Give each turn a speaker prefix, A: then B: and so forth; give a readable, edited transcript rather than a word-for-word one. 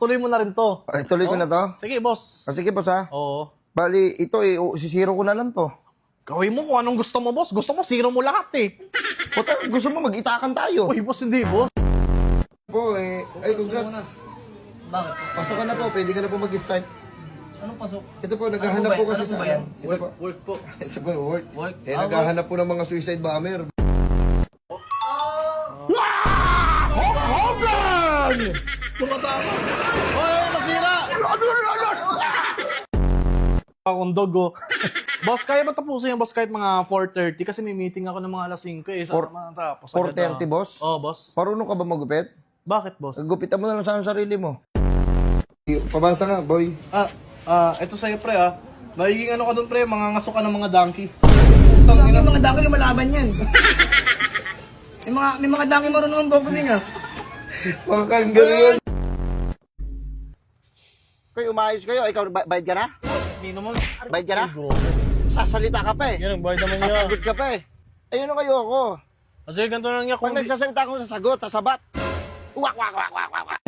A: tuloy mo na rin to.
B: Ay, tuloy ko na to?
A: Sige, boss.
B: Sige, boss, ha?
A: Oo.
B: Bali, ito sisiro ko na lang to.
A: Gawin mo kung anong gusto mo, boss. Gusto mo, zero mo lahat eh.
B: Puta, gusto mo mag-itakan tayo?
A: Uy, boss, hindi, boss.
B: Po, ay, congrats.
C: Bakit?
B: Pasok ka na po, pwede ka na po mag-start.
C: Anong pasok?
B: Ito po, naghahanap po kasi
C: Ano
B: sa...
C: ba yan?
B: Ito po.
A: Work po.
B: Ito po, work.
C: Work?
B: Naghahanap po ng mga suicide bomber.
A: Tumatama! Hoy, masira! Akong dogo. Boss, kaya ba tapusin yung boss kahit mga 4:30? Kasi may meeting ako ng mga alas 5 eh. Sana matapos.
B: 4:30, boss?
A: Oo, boss.
B: Marunong ka ba magupit?
A: Bakit, boss?
B: Gupitan mo na lang sa sarili mo. Pabasa nga, boy.
A: Ito sa'yo, pre, ah. Magiging ano ka doon, pre, mangangaso ka ng mga donkey.
C: May mga dangil lumalaban yan. may mga dangil marunong ang boxing ah.
B: Mga kangaroo. Kayo, umayos kayo. Ikaw, bayad ka na?
A: Hindi naman.
B: Bayad ka na? Sasalita ka pa eh.
A: Yan, nagbayad naman niya.
B: Sasagot ka pa eh. Ayun kayo ako.
A: Kasi ganito lang niya
B: Pag
A: kung...
B: nagsasalita ako, sasagot, sasabat. Wak, wak, wak, wak, wak, wak.